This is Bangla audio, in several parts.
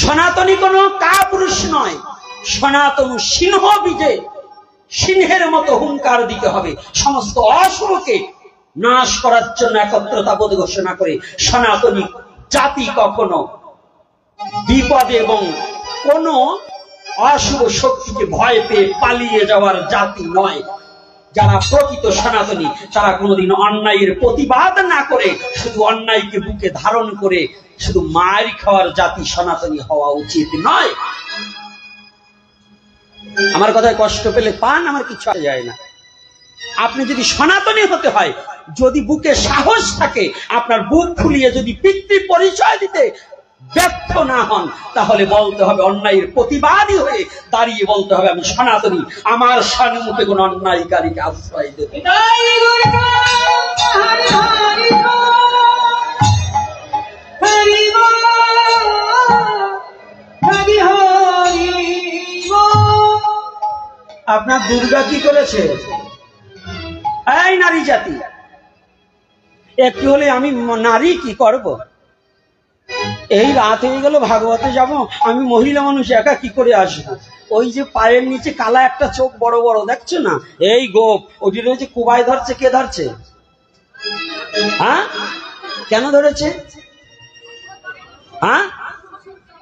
সনাতনী কোনো কাপুরুষ নয়, সনাতন সিংহ বীজে সিংহের মতো হুঙ্কার দিতে হবে। সমস্ত অশুভকে নাশ করার জন্য একত্রতা বোধ ঘোষণা করে সনাতনী জাতি কখনো বিপদে এবং কোন অশুভ শক্তিকে ভয় পেয়ে পালিয়ে যাওয়ার জাতি নয়। যারা প্রকৃত সনাতনী তারা কোনোদিন অন্যায়ের প্রতিবাদ না করে শুধু অন্যায়কে বুকে ধারণ করে শুধু মার খাওয়ার জাতি সনাতনী হওয়া উচিত নয়। আমার কথায় কষ্ট পেলে পান, আমার কিছু যায় না। আপনি যদি সনাতনী হতে হয়, যদি বুকে সাহস থাকে, আপনার বুক ফুলিয়ে যদি পিতৃ পরিচয় দিতে ব্যর্থ না হন, তাহলে বলতে হবে অন্যায়ের প্রতিবাদী হয়ে দাঁড়িয়ে বলতে হবে আমি সনাতনী, আমার সম্মুখে কোন অন্যায়কারীকে আশ্রয় দেবে। আপনার দুর্গা কি করেছে? এই নারী জাতি, একটু হলে আমি নারী কি করব? এই রাত হয়ে গেল, ভাগবতে যাব, আমি মহিলা মানুষ একা কি করে আসবো? ওই যে পায়ের নিচে কালা একটা চোখ বড় বড় দেখছো না, এই গোপ, ওটি রয়েছে কুবাই ধরছে। কে ধরছে? হ্যাঁ, কেন ধরেছে? হ্যাঁ,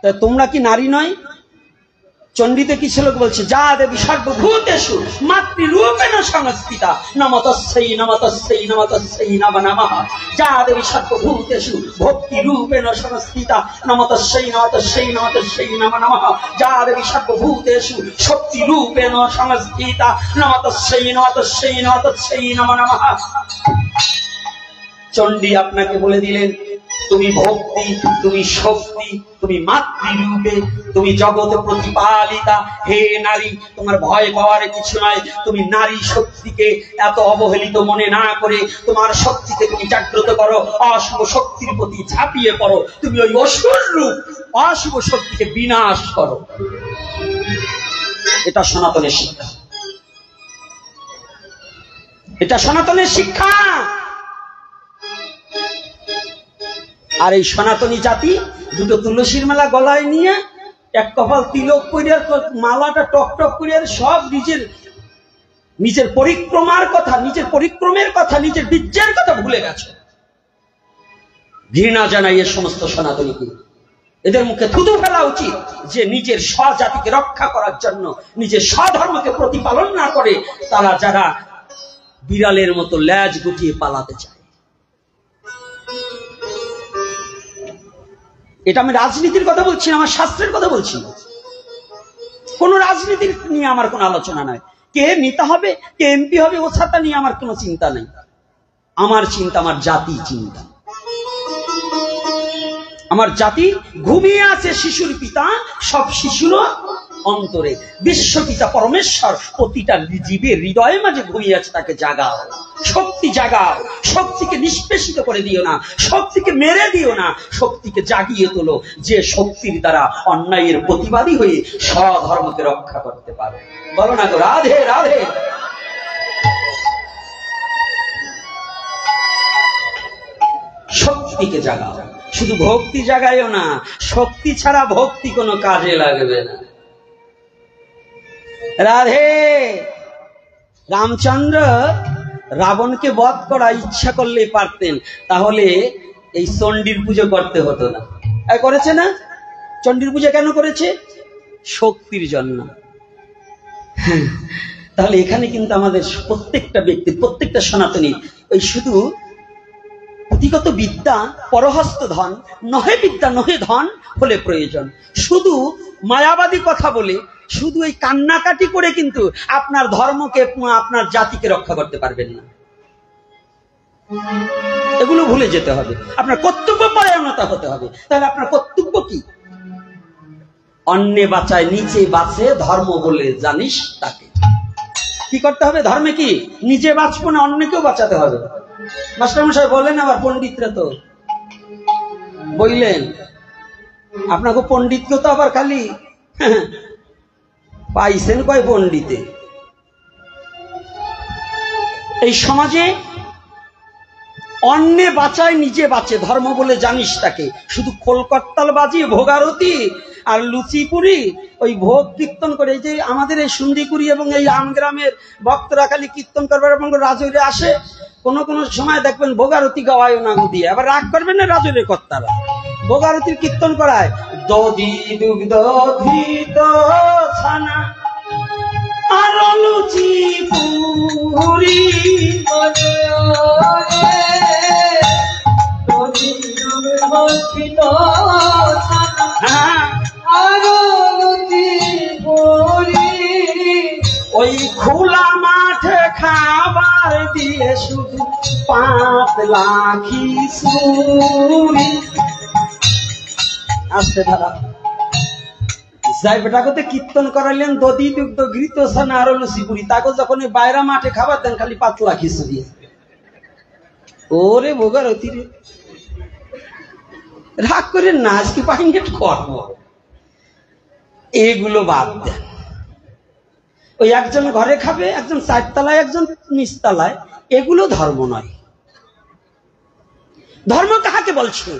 তা তোমরা কি নারী নয়? চণ্ডীতে কি শ্লোক বলছে? যা দেবী সর্বভূতেষু মাতৃরূপেণ সংস্থিতা নমতস্যৈ নমতস্যৈ নমতস্যৈ নমো নমঃ। যা দেবী সর্বভূতেষু ভক্তিরূপেণ সংস্থিতা নমতস্যৈ নমতস্যৈ নমতস্যৈ নমো নমঃ। যা দেবী সর্বভূতেষু শক্তিরূপেণ সংস্থিতা নমতস্যৈ নমতস্যৈ নমতস্যৈ নমো নমঃ। চণ্ডী আপনাকে বলে দিলেন তুমি ভক্তি, তুমি শক্তি, তুমি মাতৃরূপে, তুমি জগৎ প্রতিপালিতা। হে নারী, তোমার ভয় পাওয়ার কিছু নয়। তুমি নারী শক্তিকে এত অবহেলিত মনে না করে তোমার শক্তিকে তুমি জাগ্রত করো, অশুভ শক্তির প্রতি ঝাঁপিয়ে পড়ো। তুমি ওই অসুর রূপ অশুভ শক্তিকে বিনাশ করো। এটা সনাতনের শিক্ষা, এটা সনাতনের শিক্ষা। আর এই সনাতনী জাতি দুটো তুলসীর মালা গলায় নিয়ে এক কপাল তিলক করিয়ার মালাটা টক টক করিয়ার সব নিজের পরিক্রমার কথা, নিজের পরিক্রমের কথা, নিজের বীর্যের কথা ভুলে গেছে। ঘৃণা জানাই এ সমস্ত সনাতনীকে। এদের মুখে থুতু ফেলা উচিত যে নিজের স্বজাতিকে রক্ষা করার জন্য নিজের স্বধর্মকে প্রতিপালন না করে তারা যারা বিড়ালের মতো ল্যাজ গুটিয়ে পালাতে চায়। এটা আমি রাজনীতির কথা বলছি না, আমার শাস্ত্রের কথা বলছি। কোন রাজনীতি নিয়ে আমার কোনো আলোচনা নাই। কে নেতা হবে, কে এমপি হবে, ও ছাতা নিয়ে আমার কোনো চিন্তা নেই। আমার চিন্তা আমার জাতি চিন্তা। আমার জাতি ঘুমিয়ে আছে শিশুর পিতা, সব শিশুরও অন্তরে বিশ্বপিতা পরমেশ্বর প্রতিটা জীবের হৃদয়ের মাঝে ঘুমিয়ে আছে, তাকে জাগাও, শক্তি জাগাও। শক্তিকে নিষ্পেষিত করে দিও না, শক্তিকে মেরে দিও না, শক্তিকে জাগিয়ে তোলো, যে শক্তির দ্বারা অন্যায়ের প্রতিবাদী হয়ে স্বধর্মকে রক্ষা করতে পারে। বলো না তো রাধে রাধে। শক্তিকে জাগাও, শুধু ভক্তি জাগাইও না। শক্তি ছাড়া ভক্তি কোনো কাজে লাগবে না। রাধে। রামচন্দ্র রাবণকে বধ করা ইচ্ছা করলে পারতেন, তাহলে এই চণ্ডীর পুজো করতে হতো না। করেছে না? চণ্ডীর পুজো কেন করেছে? শক্তির জন্য। তাহলে এখানে কিন্তু আমাদের প্রত্যেকটা ব্যক্তি, প্রত্যেকটা সনাতনী ওই শুধু পুঁথিগত বিদ্যা পরহস্ত ধন নহে, বিদ্যা নহে ধন হলে প্রয়োজন। শুধু মায়াবাদী কথা বলে, শুধু এই কান্নাকাটি করে কিন্তু আপনার ধর্মকে, আপনার জাতিকে রক্ষা করতে পারবেন না। এগুলো ভুলে যেতে হবে। আপনার কর্তব্য পরায়ণতা হতে হবে। তাহলে আপনার কর্তব্য কি? অন্যে বাঁচায় নিচে বাঁচে ধর্ম বলে জানিস তাকে। কি করতে হবে? ধর্মে কি নিজে বাঁচবো না, অন্যকেও বাঁচাতে হবে। মাস্টারমশাই বলেন, আবার পণ্ডিতরা তো বললেন, আপনাকে পণ্ডিতকে তো আবার খালি পাইছেন কয় পণ্ডিতে। এই সমাজে অন্যে বাঁচায় নিজে বাঁচে, ধর্ম বলে জানিস তাকে। শুধু খোলকর্তাল বাজিয়ে ভোগারতি আর লুচিপুরি ওই ভোগ কীর্তন করে। এই যে আমাদের এই সুন্দিকুড়ি এবং এই আমগ্রামের ভক্তরা খালি কীর্তন করবার এবং রাজৈরে আসে, কোনো কোনো সময় দেখবেন ভোগারতি গাওয়ায় না দিয়ে, আবার রাগ করবেন না রাজৈরের কর্তারা, ভোগারতির কীর্তন করায় দধি দুগ্ধ ঘৃত ছানা আর লুচি পুরি ওই খোলা মাঠে খাবার দিয়ে শুধু পাতলা খিচুড়ি। আসতে ধারা যাই বেটাকে কীর্তন করাইলেন দধি দুগ্ধ ঘৃত ছানা আর লুচিপুরি, তাকে যখন বাইরা মাঠে খাবার দেন খালি পাতলা খিচুড়ি। ওরে ভোগারতি রে, রাগ করে নাচ কি পাইনি করব, এগুলো বাদ দেন। ওই একজন ঘরে খাবে, একজন চারতলায়, একজন নিচতলায়, এগুলো ধর্ম নয়। ধর্ম কাহাকে বলছে?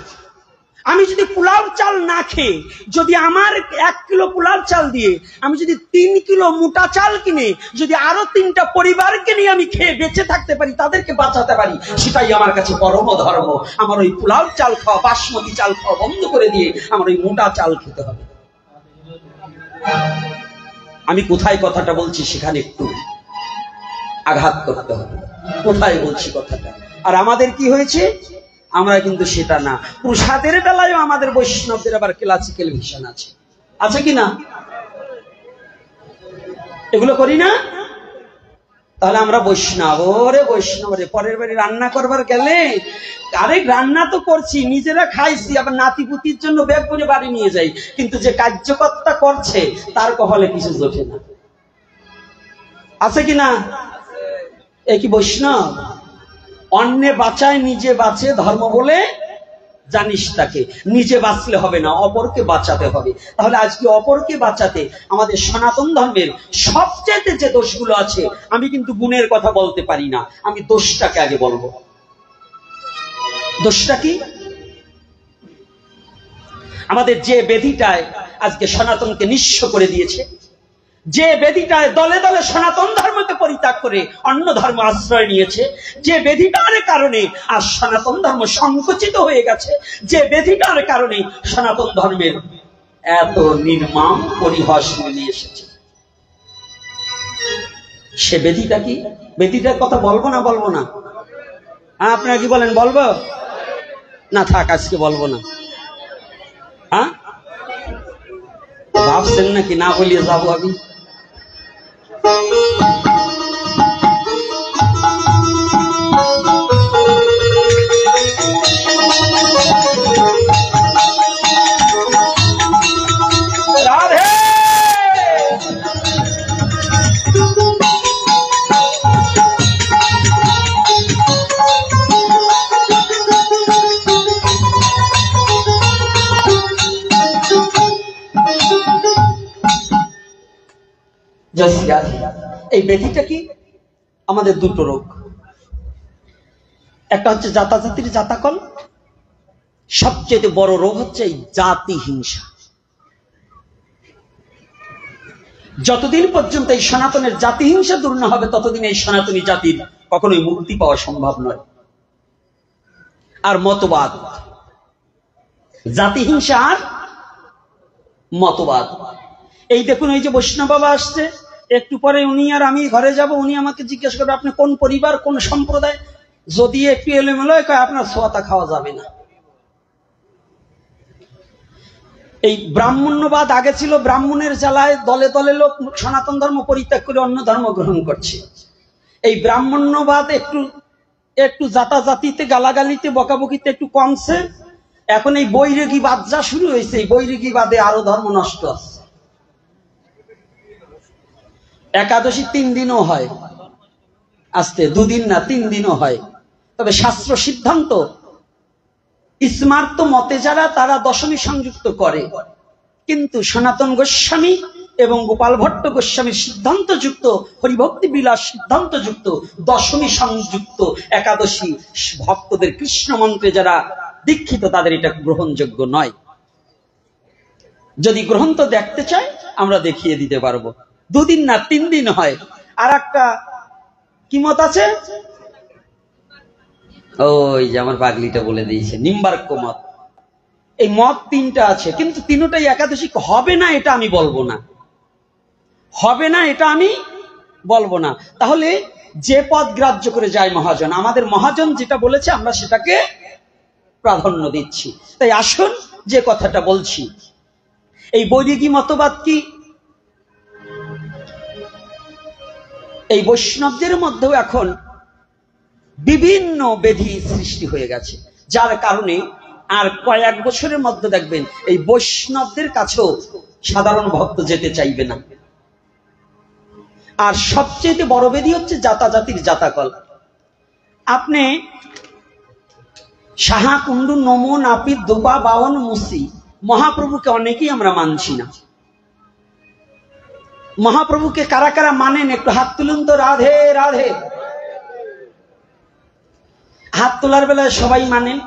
আমি যদি পোলাও চাল না খেয়ে, যদি আমার 1 কিলো পোলাও চাল দিয়ে আমি যদি 3 কিলো মোটা চাল কিনে যদি আরো 3টা পরিবারকে নিয়ে আমি খেয়ে বেঁচে থাকতে পারি, তাদেরকে বাঁচাতে পারি, সেটাই আমার কাছে পরম ধর্ম। আমার ওই পোলাও চাল খাওয়া, বাসমতি চাল খাওয়া বন্ধ করে দিয়ে আমার ওই মোটা চাল খেতে হবে। আমি কোথায় কথাটা বলছি সেখানে একটু আঘাত করতে হবে, কোথায় বলছি কথাটা। আর আমাদের কি হয়েছে, আমরা কিন্তু সেটা না। প্রসাদের বেলায় আমাদের বৈষ্ণবদের আবার ক্লাসিক্যাল ভিশন আছে, আছে কি না? এগুলো করি না, তাহলে আমরা বৈষ্ণব। ওরে বৈষ্ণব রে, পরের বাড়ি রান্না করবার গেলে, আরে রান্না তো করছি, নিজেরা খাইছি, আবার নাতিপুতির জন্য ব্যাগ করে বাড়ি নিয়ে যাই, কিন্তু যে কার্যকর্তা করছে তার কপালে কিছু জোটে না, আছে কি না? এ কি বৈষ্ণব? অন্যে বাঁচায় নিজে বাঁচে, ধর্ম বলে জানিস তাকে। নিজে বাঁচলে হবে না, অপরকে বাঁচাতে হবে। তাহলে আজকে অপরকে বাঁচাতে আমাদের সনাতন ধর্মের সবচেয়ে যে দোষগুলো আছে, আমি কিন্তু গুণের কথা বলতে পারি না, আমি দোষটাকে আগে বলবো। দোষটা কি? আমাদের যে ব্যাধিটায় আজকে সনাতনকে নিঃস্ব করে দিয়েছে, যে ব্যাধিটায় দলে দলে সনাতন ধর্মকে পরিত্যাগ করে অন্য ধর্ম আশ্রয় নিয়েছে, যে ব্যাধিটার কারণে আজ সনাতন ধর্ম সংকুচিত হয়ে গেছে, যে ব্যাধিটার কারণে সনাতন ধর্মের এত নির্মম পরিহাস নিয়ে এসেছে, সে ব্যাধিটা কি? ব্যাধিটার কথা বলবো না বলবো না? হ্যাঁ, আপনারা কি বলেন? বলবো না? থাক, আজকে বলবো না। হ্যাঁ, ভাবছেন নাকি না বলিয়ে যাবো আমি? রাধে এই ব্যাধিটা কি? আমাদের দুটো রোগ, একটা হচ্ছে জাতাজাতির জাতাকল, সবচেয়ে বড় রোগ হচ্ছে এই জাতি হিংসা। যতদিন পর্যন্ত এই সনাতনের জাতি হিংসা দূর না হবে, ততদিন এই সনাতনী জাতির কখনোই মুক্তি পাওয়া সম্ভব নয়। আর মতবাদ, জাতি হিংসা আর মতবাদ। এই দেখুন, এই যে বৈষ্ণব বাবা আসছে, একটু পরে উনি আর আমি ঘরে যাব, উনি আমাকে জিজ্ঞেস করবে আপনি কোন পরিবার, কোন সম্প্রদায়। যদি একটু এলোমেলো কয় আপনার ছোঁয়াতা খাওয়া যাবে না। এই ব্রাহ্মণ্যবাদ আগে ছিল, ব্রাহ্মণের জ্বালায় দলে দলে লোক সনাতন ধর্ম পরিত্যাগ করে অন্য ধর্ম গ্রহণ করছে। এই ব্রাহ্মণ্যবাদ একটু একটু জাতাজাতিতে, গালাগালিতে, বকাবকিতে একটু কমছে। এখন এই বৈরাগীবাদ যা শুরু হয়েছে, এই বৈরাগীবাদে আরো ধর্ম নষ্ট আছে। একাদশী 3 দিনও হয়, আস্তে 2 দিন না 3 দিনও হয়। তবে শাস্ত্র সিদ্ধান্ত স্মার্ত মতে যারা, তারা দশমী সংযুক্ত করে, কিন্তু সনাতন গোস্বামী এবং গোপাল ভট্ট গোস্বামীর সিদ্ধান্তযুক্ত, হরিভক্তি বিলাস সিদ্ধান্তযুক্ত, দশমী সংযুক্ত একাদশী ভক্তদের কৃষ্ণ মন্ত্রে যারা দীক্ষিত তাদের এটা গ্রহণযোগ্য নয়। যদি গ্রন্থ দেখতে চাই আমরা দেখিয়ে দিতে পারবো, 2 দিন না 3 দিন হয়। আর একটা কি মত আছে, ওই যে আমার পাগলিটা বলে দিয়েছে, নিম্বার্ক মত। এই মত 3টা আছে, কিন্তু 3টাই একাদশী হবে না এটা আমি বলবো না, হবে না এটা আমি বলবো না। তাহলে যে পদ গ্রাহ্য করে যায় মহাজন, আমাদের মহাজন যেটা বলেছে আমরা সেটাকে প্রাধান্য দিচ্ছি। তাই আসুন যে কথাটা বলছি, এই বৈদিকী মতবাদ কি এই বৈষ্ণবদের মধ্যেও এখন বিভিন্ন ব্যাধি সৃষ্টি হয়ে গেছে, যার কারণে আর কয়েক বছরের মধ্যে দেখবেন এই বৈষ্ণবদের কাছেও সাধারণ ভক্ত যেতে চাইবে না। আর সবচেয়ে বড় ব্যাধি হচ্ছে জাতাজাতির জাতাকল। আপনি সাহা কুণ্ডু নমো নাপিত দোপা বাওন মুসি, মহাপ্রভুকে অনেকেই আমরা মানছি না। মহাপ্রভুকে কারা কারা মানেন একটু হাত তুলুন তো, রাধে রাধে। হাত তোলার বেলায় সবাই মানেন।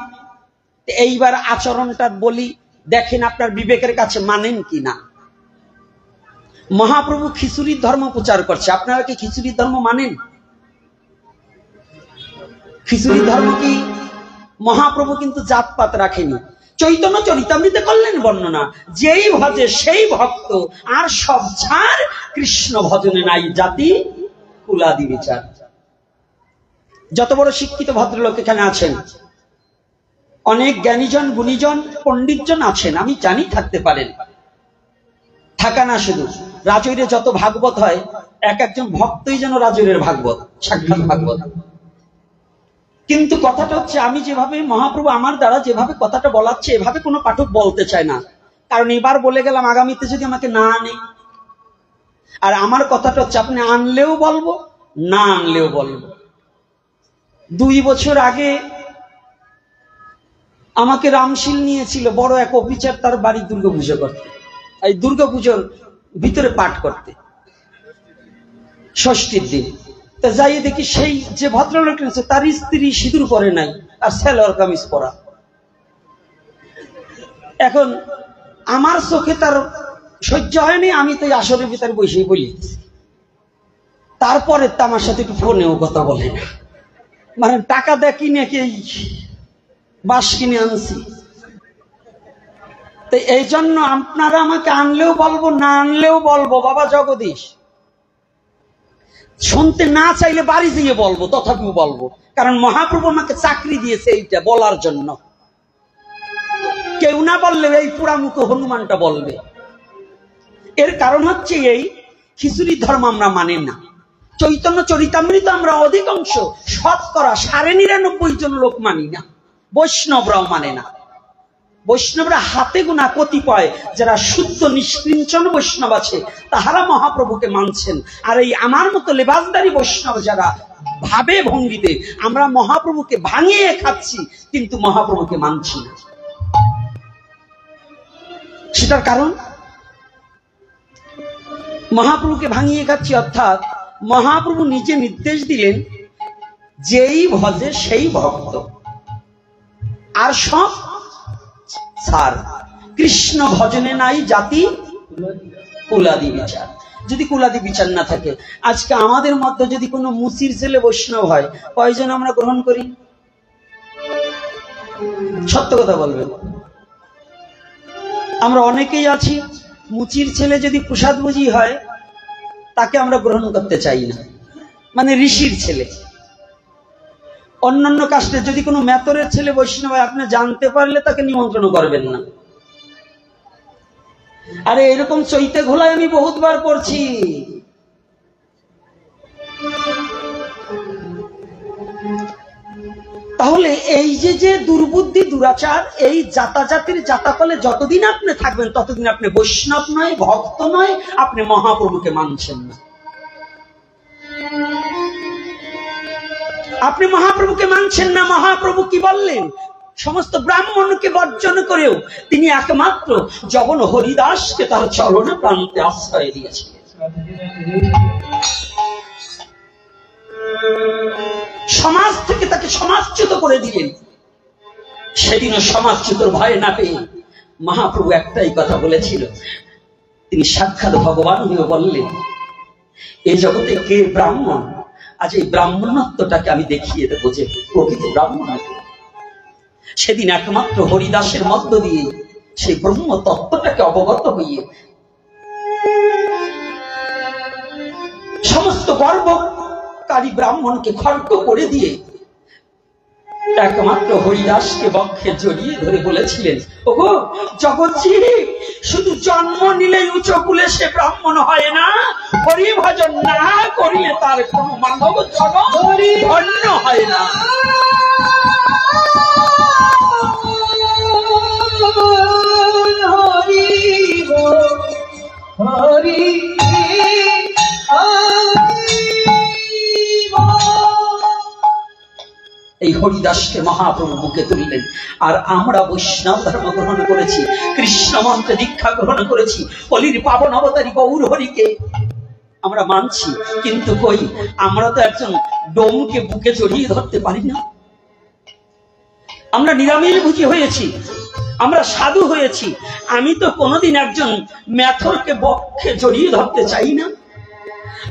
এইবার আচরণটা বলি, দেখেন আপনার বিবেকের কাছে মানেন কি না। মহাপ্রভু খিচুড়ির ধর্ম প্রচার করছে, আপনারা কি খিচুড়ির ধর্ম মানেন? খিচুড়ির ধর্ম কি? মহাপ্রভু কিন্তু জাতপাত রাখেনি। চৈতন্য চরিতামৃতে করলেন বর্ণনা, যেই ভজে সেই ভক্ত, আর সব ছাড় কৃষ্ণ ভজনে নাই জাতি কুলাদি বিচার। যত বড় শিক্ষিত ভদ্রলোক এখানে আছেন, অনেক জ্ঞানীজন গুণীজন পণ্ডিতজন আছেন, আমি জানি থাকতে পারেন, থাকা না শুধু রাজৈরে যত ভাগবত হয় এক একজন ভক্তই যেন রাজৈরের ভাগবত, সাক্ষাৎ ভাগবত। কিন্তু কথাটা হচ্ছে, আমি যেভাবে মহাপ্রভু আমার দ্বারা যেভাবে কথাটা বলাচ্ছে এভাবে কোনো পাঠক বলতে চায় না, কারণ এবার বলে গেলাম আগামীতে যদি আমাকে না আনে। আর আমার কথাটা হচ্ছে, আপনি আনলেও বলবো, না আনলেও বলবো। 2 বছর আগে আমাকে রামশীল নিয়েছিল বড় এক অফিসার তার বাড়ি দুর্গাপুজো করতে, এই দুর্গাপুজোর ভিতরে পাঠ করতে, ষষ্ঠীর দিন। তা যাই দেখি সেই যে ভদ্রলোক রয়েছে তার স্ত্রী সিঁদুর পরে নাই আর সালোয়ার কামিজ পরা। এখন আমার চোখে তার সহ্য হয়নি, আমি তো আসরের ভিতরে বসেই বলি। তারপরে তো আমার সাথে একটু ফোনেও কথা বলে না, মানে টাকা দেয় কিনে কি বাস কিনে আনছি। তো এই জন্য আপনারা আমাকে আনলেও বলবো, না আনলেও বলবো। বাবা জগদীশ, শুনতে না চাইলে বাড়ি দিয়ে বলবো, তথাপিও বলবো, কারণ মহাপ্রভু আমাকে চাকরি দিয়েছে এইটা বলার জন্য। কেউ না বললে এই পুরামুখ হনুমানটা বলবে। এর কারণ হচ্ছে এই খিচুড়ি ধর্ম আমরা মানি না। চৈতন্য চরিতামৃত আমরা অধিকাংশ 99.99 জন লোক মানি না, বৈষ্ণবরাও মানে না। বৈষ্ণবরা হাতে গোনা কতিপয় যারা শুদ্ধ নিষ্কিঞ্চন বৈষ্ণব আছে তাহারা মহাপ্রভুকে মানছেন। আর এই আমার মতো লেবাসদারি বৈষ্ণব যারা ভাবে ভঙ্গিতে আমরা মহাপ্রভুকে ভাঙিয়ে খাচ্ছি, কিন্তু মহাপ্রভুকে মানছি না। সেটার কারণ মহাপ্রভুকে ভাঙিয়ে খাচ্ছি, অর্থাৎ মহাপ্রভু নিজে নির্দেশ দিলেন যেই ভজে সেই ভক্ত, আর সব ছাড়। কৃষ্ণ ভজনে নাই জাতি কুলাদি বিচার। যদি কুলাদি বিচার না থাকে, আজকে আমাদের মধ্যে যদি কোনো মুচির ছেলে বৈষ্ণব হয়, কয়জন আমরা গ্রহণ করি? সত্য কথা বলবেন, আমরা অনেকেই আছি। মুচির ছেলে যদি প্রসাদ বুঝি হয় তাকে আমরা গ্রহণ করতে চাই না, মানে ঋষির ছেলে। অন্যান্য কাস্টে যদি কোনো মেতরের ছেলে বৈষ্ণব হয়, আপনি জানতে পারলে তাকে নিমন্ত্রণ করবেন না। আরে এরকম চৈতে ঘোলায় আমি বহুতবার পড়ছি। তাহলে এই যে দুর্বুদ্ধি দুরাচার, এই জাতাজাতির জাতাকলে যতদিন আপনি থাকবেন ততদিন আপনি বৈষ্ণব নয়, ভক্ত নয়, আপনি মহাপ্রভুকে মানছেন না। আপনি মহাপ্রভুকে মানছেন না। মহাপ্রভু কি বললেন? সমস্ত ব্রাহ্মণকে বর্জন করেও তিনি একমাত্র জগন হরিদাসকে তার চরণ প্রান্তে আশ্রয় দিয়েছিলেন। সমাজ থেকে তাকে সমাজচ্যুত করে দিলেন। সেদিনও সমাজচ্যুতর ভয় না পেয়ে মহাপ্রভু একটাই কথা বলেছিল, তিনি সাক্ষাৎ ভগবান হয়ে বললেন, এই জগতে কে ব্রাহ্মণ? আজ এই ব্রাহ্মণত্বটাকে আমি দেখিয়ে দেবো যে প্রকৃত ব্রাহ্মণ। সেদিন একমাত্র হরিদাসের মধ্য দিয়ে সেই ব্রহ্ম তত্ত্বটাকে অবগত হইয়ে সমস্ত গর্বকারী ব্রাহ্মণকে খর্গ করে দিয়ে একমাত্র হরিদাসকে বক্ষে জড়িয়ে ধরে বলেছিলেন, ওগো জগৎজি, শুধু জন্ম নিলেই উচ্চ কুলে সে ব্রাহ্মণ হয় না, হরি ভজন না করিলে তার কোন মানব জন্ম ধন্য হয় না। এই হরিদাসকে মহাপ্রভু বুকে তুললেন। আর আমরা বৈষ্ণব ধর্ম গ্রহণ করেছি, কৃষ্ণ মন্ত্রে দীক্ষা গ্রহণ করেছি, অলির পাবন অবতারী গৌর হরিকে আমরা মানছি, কিন্তু কই আমরা তো একজন ডোমকে বুকে জড়িয়ে ধরতে পারি না। আমরা নিরামিষ ভুজি হয়েছি, আমরা সাধু হয়েছি, আমি তো কোনোদিন একজন মেথরকে বক্ষে জড়িয়ে ধরতে চাই না,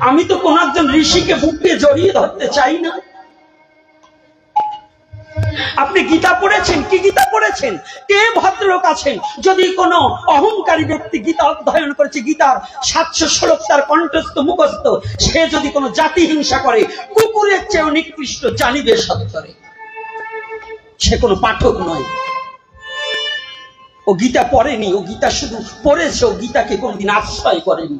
আমি তো কোন একজন ঋষিকে বুকে জড়িয়ে ধরতে চাই না। আপনি গীতা পড়েছেন? কি গীতা পড়েছেন? কে ভদ্রলোক আছেন যদি কোন অহংকারী ব্যক্তি গীতা অধ্যয়ন করেছে, গীতার 700 শ্লোক তার কণ্ঠস্থ মুখস্থ, সে যদি কোনো জাতি হিংসা করে, কুকুরের চেয়েও নিকৃষ্ট জানিবে সত্তরে। সে কোনো পাঠক নয়, ও গীতা পড়েনি, ও গীতা শুধু পড়েছে, ও গীতাকে কোনদিন আশ্রয় করেনি।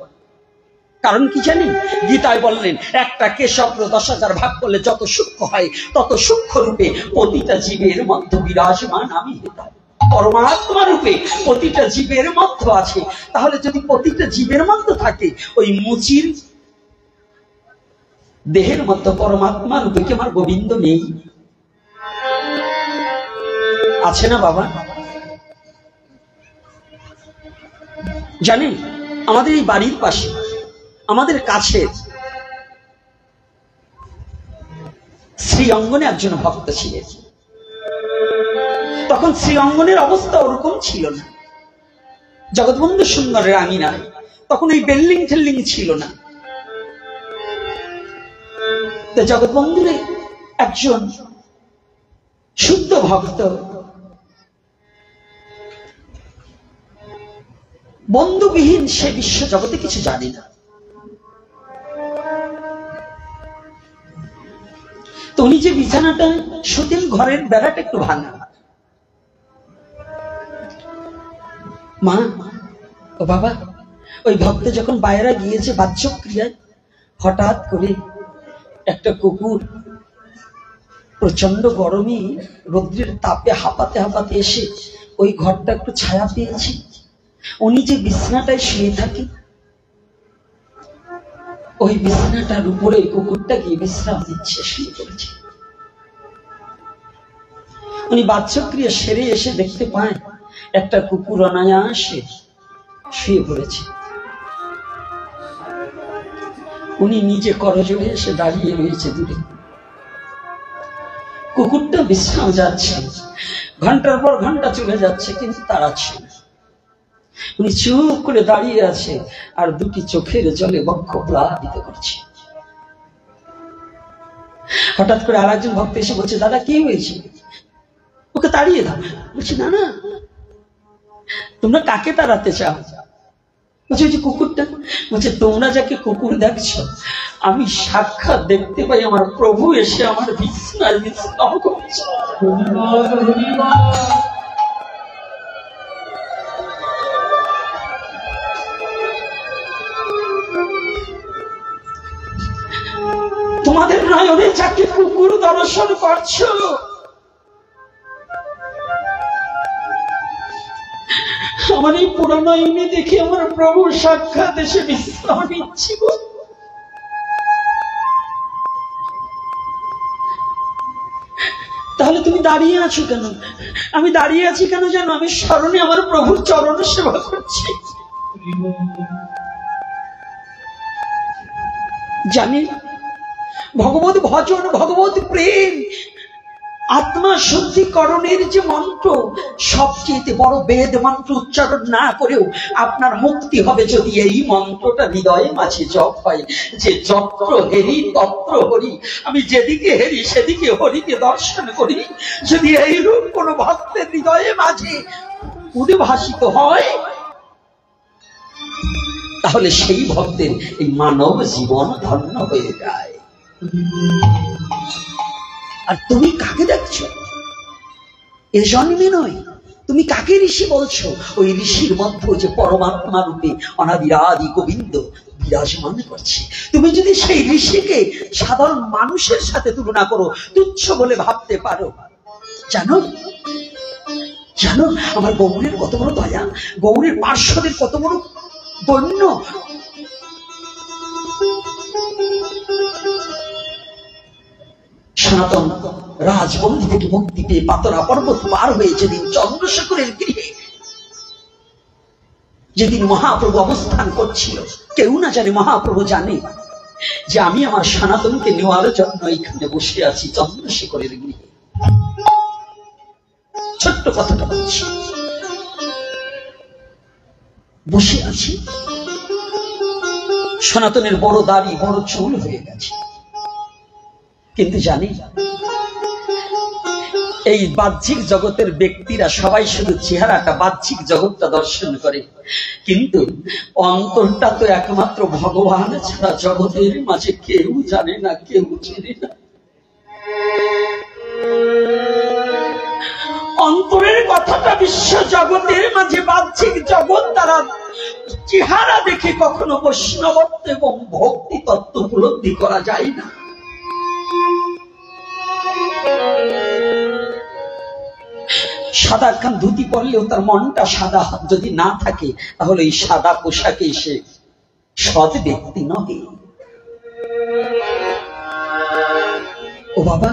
কারণ কি জানি? গীতায় বললেন, একটা কেশব 10,000 ভাগ করলে যত সূক্ষ্ম হয় তত সূক্ষ্ম রূপে প্রতিটা জীবের মধ্যে বিরাজমান আমি পরমাত্মা রূপে প্রতিটা জীবের মধ্যে আছে। তাহলে যদি প্রতিটা জীবের মধ্যে থাকে, ওই মুচির দেহের মধ্যে পরমাত্মা রূপে কি আমার গোবিন্দ নেই? আছে না বাবা? জানেন, আমাদের এই বাড়ির পাশে, আমাদের কাছে শ্রী অঙ্গনে একজন ভক্ত ছিলেন। তখন শ্রী অঙ্গনের অবস্থা ওরকম ছিল না, জগৎবন্ধু সুন্দরের আঙিনায় তখন এই বিল্ডিং টেল্ডিং ছিল না। তো জগৎবন্ধুর একজন শুদ্ধ ভক্ত, বন্ধুবিহীন সে বিশ্ব জগতে কিছু জানে না। তো উনি যে বিছানাটা শুতেন, ঘরের বেড়াটা একটু ভাঙা। মা, ও বাবা, ওই ভক্ত যখন বাইরে গিয়েছে বাহ্যক্রিয়ায়, হঠাৎ করে একটা কুকুর প্রচন্ড গরমে রৌদ্রের তাপে হাঁপাতে হাঁপাতে এসে ওই ঘরটা একটু ছায়া পেয়েছে। উনি যে বিছানাটায় শুয়ে থাকে, ওই বিছানাটার উপরে কুকুরটা গিয়ে বিশ্রাম দিচ্ছে, শুয়ে পড়েছে। উনি বাহ্যক্রিয়া সেরে এসে দেখতে পায় একটা কুকুর অনায়াসে শুয়ে পড়েছে। উনি নিজে করজোড়ে এসে দাঁড়িয়ে রয়েছে দূরে। কুকুরটা বিশ্রাম যাচ্ছে, ঘন্টার পর ঘন্টা চলে যাচ্ছে, কিন্তু তাড়াচ্ছে না। উনি চুপ করে দাঁড়িয়ে আছে আর দুটি চোখের জলে বক্ষ প্লাবিত করছে। হঠাৎ করে আর একজন ভক্ত এসে বলছে, দাদা কি হয়েছে? ওকে তাড়িয়ে দাও। বলছি, না না, তোমরা কাকে তাড়াতে চাও? বলছে, ওই যে কুকুরটা। বলছে, তোমরা যাকে কুকুর দেখছো, আমি সাক্ষাৎ দেখতে পাই আমার প্রভু এসে আমার বিছানায় বিশ্রাম করছে। তোমাদের নয়নে যাকে কুকুর দর্শন করছো, আমার এই পুরনো ইনি দেখে আমার প্রভু সাক্ষাৎ এসে বিশ্রাম নিচ্ছি। তাহলে তুমি দাঁড়িয়ে আছো কেন? আমি দাঁড়িয়ে আছি কেন জানো? আমি স্মরণে আমার প্রভুর চরণ সেবা করছি। জানি ভগবত ভজন, ভগবত প্রেম, আত্মা শুদ্ধিকরণের যে মন্ত্র, সবচেয়ে বড় বেদ মন্ত্র উচ্চারণ না করেও আপনার মুক্তি হবে যদি এই মন্ত্রটা হৃদয়ে মাঝে জপ হয়, যে যত্র হেরি তত্র হরি, আমি যেদিকে হেরি সেদিকে হরিকে দর্শন করি। যদি এইরূপ কোন ভক্তের হৃদয়ে মাঝে উদ্ভাসিত হয়, তাহলে সেই ভক্তের এই মানব জীবন ধন্য হয়ে যায়। আর তুমি কাকে দেখছো? এ জন্মে নয়, তুমি কাকে ঋষি বলছো? ওই ঋষির মধ্যে যে পরমাত্মা রূপে অনাদিরাদি গোবিন্দ বিরাজমান করছে। তুমি যদি সেই ঋষিকে সাধারণ মানুষের সাথে তুলনা করো, তুচ্ছ বলে ভাবতে পারো, জানো জানো আমার গৌরের কত বড় দয়া, গৌরের পার্শ্বদের কত বড় দৈন্য। সনাতন রাজবন্দী থেকে মুক্তি পেয়ে পাতরা পর্বত পার হয়ে যেদিন চন্দ্রশেখরের গৃহে, যেদিন মহাপ্রভু অবস্থান করছিল, কেউ না জানে, মহাপ্রভু জানে যে আমি আমার সনাতনকে নেওয়ার জন্য এখানে বসে আছি চন্দ্রশেখরের গৃহে। ছোট্ট কথাটা বলছি, বসে আছি, সনাতনের বড় দাড়ি, বড় চুল হয়ে গেছে, কিন্তু জানি এই বাহ্যিক জগতের ব্যক্তিরা সবাই শুধু চেহারাটা, বাহ্যিক জগৎটা দর্শন করে, কিন্তু অন্তরটা তো একমাত্র ভগবান ছাড়া জগতের মাঝে কেউ জানে না, কেউ চেনে না। অন্তরের কথাটা বিশ্ব জগতের মাঝে, বাহ্যিক জগৎ তারা চেহারা দেখে কখনো বৈষ্ণবত্ব এবং ভক্তি তত্ত্ব উপলব্ধি করা যায় না। সাদা খান ধুতি পরলেও তার মনটা সাদা যদি না থাকে, তাহলে এই সাদা পোশাকে সে সৎ ব্যক্তি নহে। ও বাবা,